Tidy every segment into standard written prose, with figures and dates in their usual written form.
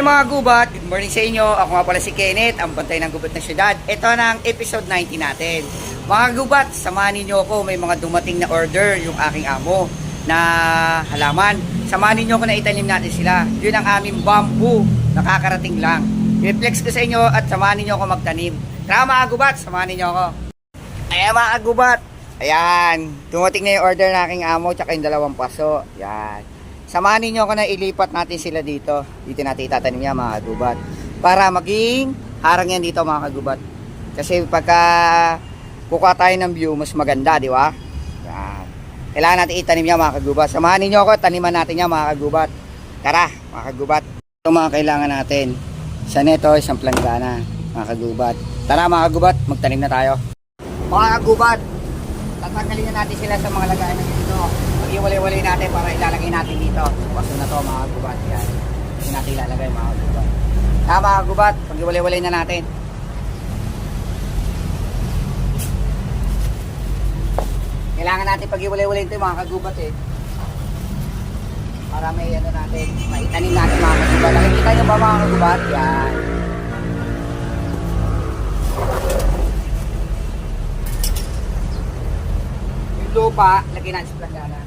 Hey mga gubat, good morning sa inyo. Ako nga pala si Kenneth, ang bantay ng gubat ng syudad. Ito na ang episode 90 natin. Mga gubat, samahan niyo ako, may mga dumating na order yung aking amo na halaman. Samahan niyo ako na itanim natin sila. Yun ang aming bamboo, nakakarating lang. I-flex ko sa inyo at samahan niyo ako magtanim. Tara mga gubat, samahan niyo ako. Ayan mga gubat, ayan, dumating na yung order ng aking amo tsaka yung dalawang paso. Ayan. Samahan niyo ako na ilipat natin sila dito. Dito natin itatanim yan mga kagubat. Para maging harang yan dito mga kagubat. Kasi pagka kukuha tayo ng view, mas maganda, di ba? Yan. Kailangan natin itanim yan mga kagubat. Samahan niyo ako, taniman natin yan mga kagubat. Tara mga kagubat. Ito mga kailangan natin. Isa nito, isang planggana mga kagubat. Tara mga kagubat, magtanim na tayo. Mga kagubat, tatanggalin na natin sila sa mga lagayan na dito. Iwalay-walay natin para ilalagay natin dito. Paso na to mga gubat. Yan. Hindi natin ilalagay mga gubat. Mga gubat, pag-iwalay-walay na natin. Kailangan natin pag-iwalay-walay ito mga kagubat eh. Para may ano natin, maitanim natin mga kagubat. Nakikita nyo ba mga kagubat? Yan. Yung lupa, lagyan natin sa planggana.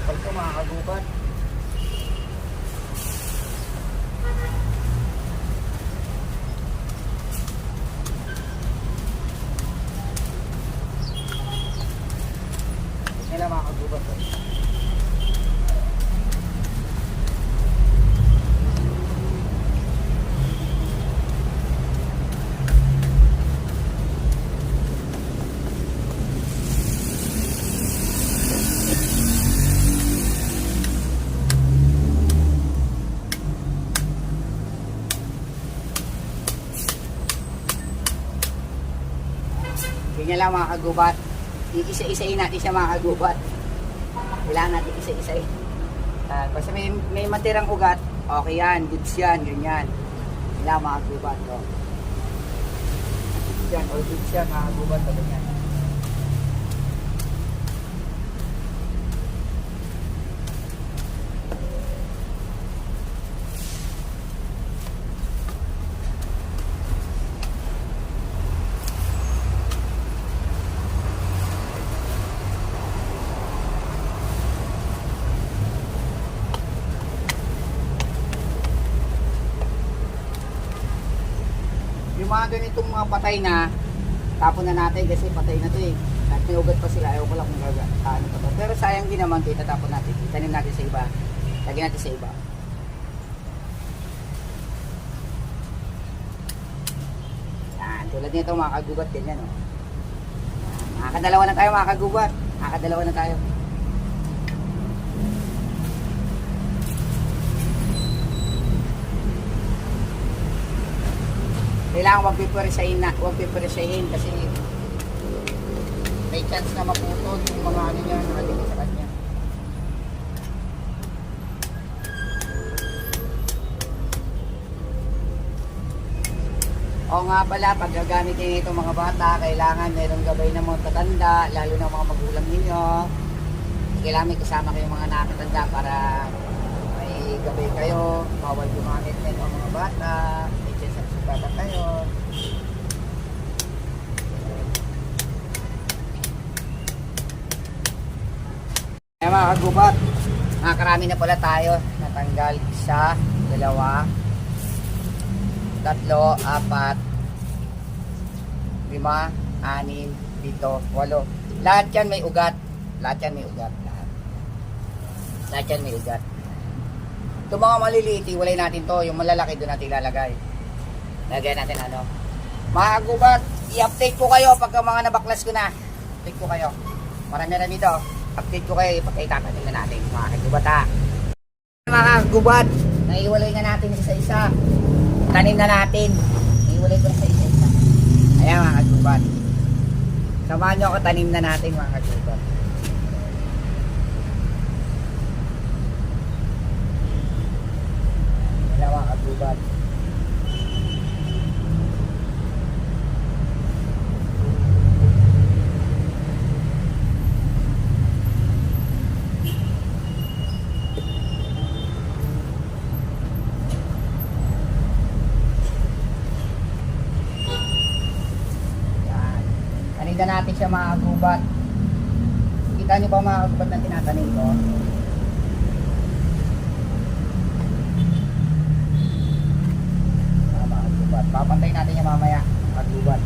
Ito mga kagubat. Ito lang mga kagubat. Ganyan lang mga kagubat. Isa-isain natin siya mga kagubat. Kailangan natin isa-isain. Basta may matirang ugat, okay yan, goods yan, ganyan. Kailangan mga kagubat. So, yan, all goods yan mga kagubat. So, ganyan. Yung mga ganitong mga patay na, tapon na natin kasi patay na to eh. At may ugat pa sila, ayaw ko lang kung ano pa to. Pero sayang din naman, kita tapon natin. Itanim natin sa iba. Lagyan natin sa iba. Yan, tulad nito mga kagubat, ganyan o. Nakakadalawa na tayo mga kagubat. Nakakadalawa na tayo. Kailangan huwag pipirisahin kasi may chance na maputol yung mga ano niya nakadikit sa kanya. O nga pala, pag gagamitin itong mga bata, kailangan mayroong gabay ng mga tatanda, lalo na mga magulang ninyo. Kailangan may kasama kayong mga nakatanda para may gabay kayo, bawal gumamit ng mga bata. Bata tayo. Ay mga kagubat, nakakarami na pala tayo. Natanggal isa, dalawa, tatlo, apat, lima, anim, pito, walo. Lahat yan may ugat. Lahat yan may ugat. Lahat yan may ugat. Ito mga maliliit, iwalay natin to. Yung malalaki doon natin ilalagay. Lagyan natin ano. Mga kagubat, i-update ko kayo pagka mga nabaklas ko na. Update ko kayo. Marami na dito. Update ko kayo pagka itatanim na natin. Mga kagubat ha. Mga kagubat, naiwalay na natin isa-isa. Tanim na natin. Naiwalay ko na sa isa-isa. Ayan mga kagubat. Samahan nyo ako, tanim na natin mga kagubat. Ayan mga kagubat. siya mga kagubat. Kita niyo ba mga kagubat na tinatanim ko? Mga kagubat. Papantay natin yung mamaya mga kagubat.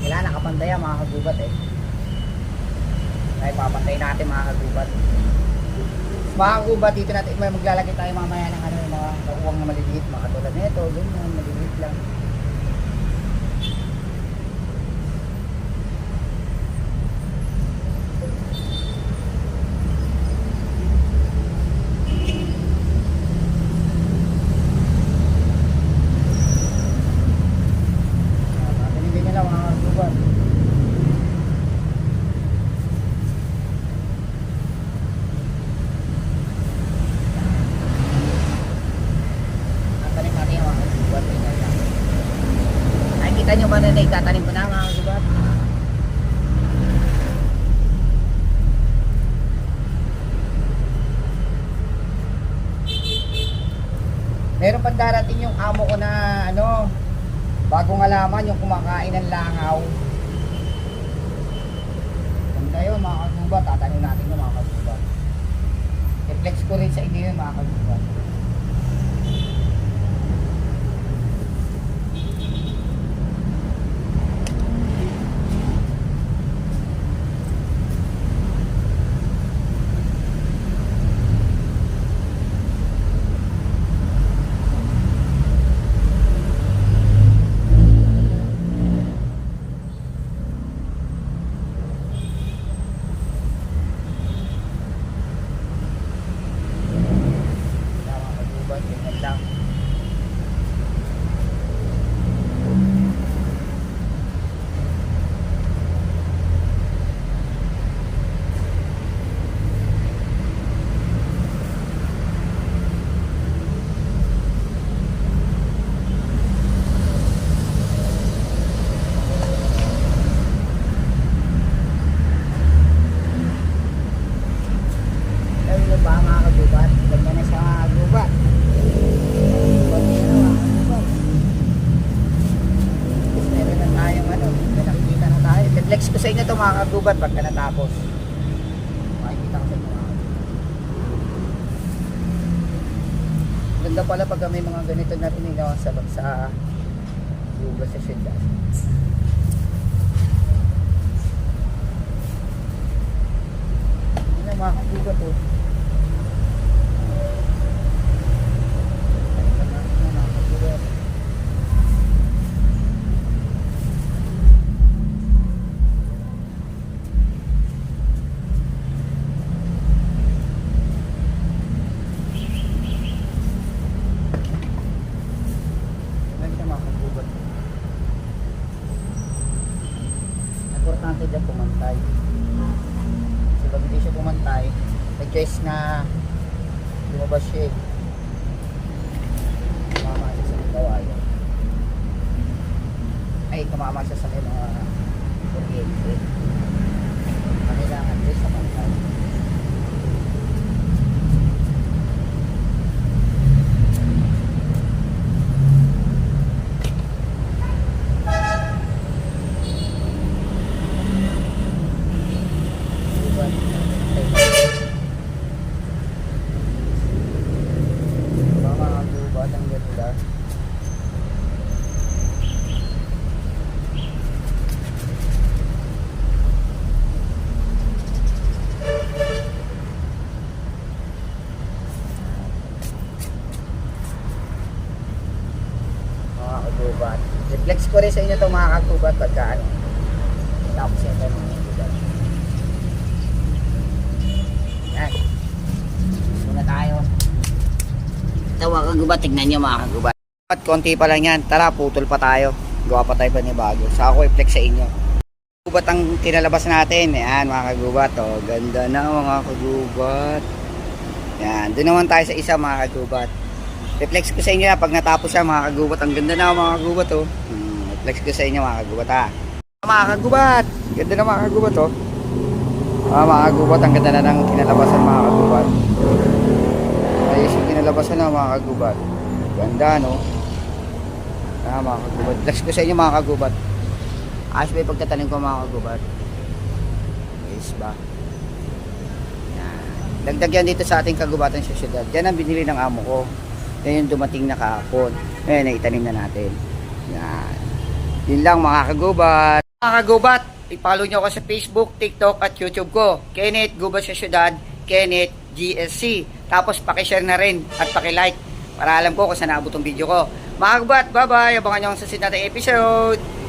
Kailangan nakapantay yan mga kagubat eh. Kaya papantay natin mga kagubat. Mga kagubat, dito natin may maglalagay tayo mamaya ng ano, mga kauwang na maliliit, mga katulad nito, ganyan, maliliit lang. Ganyan nila mga kagubat. Kita nyo ba na naitatanim ko na mga kagubat? Meron pa darating yung amo ko na ano, bagong halaman, yung kumakain ng langaw. Ganda yun mga kagubat, tatanim natin yung mga kagubat. I-flex ko rin sa inyo yun mga kagubat. Flex ko sa inyo ito mga kagubat pagka natapos. Makikita ko sa inyo mga kagubat. Ganda pala pag may mga ganito na pinagawa sa lugar sa syudad. Yan ang mga kagubat oh. Importante dyan pumantay. Kasi pag hindi siya pumantay, may choice na lumabas siya eh. Tumama siya sa kawayan. Ay, tumama siya sa mga kuryente. Kailangan din sa pantay. Kagubat. Reflex ko rin sa inyo itong mga kagubat pagka ano. Tapos yan tayo mga kagubat. Yan. Muna tayo. Ito mga kagubat, tignan nyo mga kagubat. At konti pa lang yan. Tara, putol pa tayo. Gawa pa tayo pa ni bago. Saka ko i-flex sa inyo. Kagubat ang kinalabas natin. Yan mga kagubat. Oh, ganda na mga kagubat. Yan. Doon naman tayo sa isa mga kagubat. Reflex ko sa inyo na pag natapos siya mga kagubat. Ang ganda na mga kagubat oh. Reflex ko sa inyo mga kagubat ha. Mga kagubat. Ganda na mga kagubat oh. Mga kagubat. Ang ganda na ng kinalabasan mga kagubat. Ayos yung kinalabasan na mga kagubat. Ganda no. Mga kagubat. Flex ko sa inyo mga kagubat. Ayos ba yung pagtatanim ko mga kagubat? Ayos ba? Yan. Dagdag yan dito sa ating kagubatan sa syudad. Yan ang binili ng amo ko. Yan yung dumating na kahapon. Ngayon, naitanim na natin. Yan. Yun lang mga kagubat. Mga kagubat, i-follow nyo ako sa Facebook, TikTok at YouTube ko. Kenneth Gubat sa Syudad, Kenneth GSC. Tapos pakishare na rin at pakilike para alam ko kung saan naabot ang video ko. Mga kagubat, bye-bye. Abangan nyo ang susunod natin episode.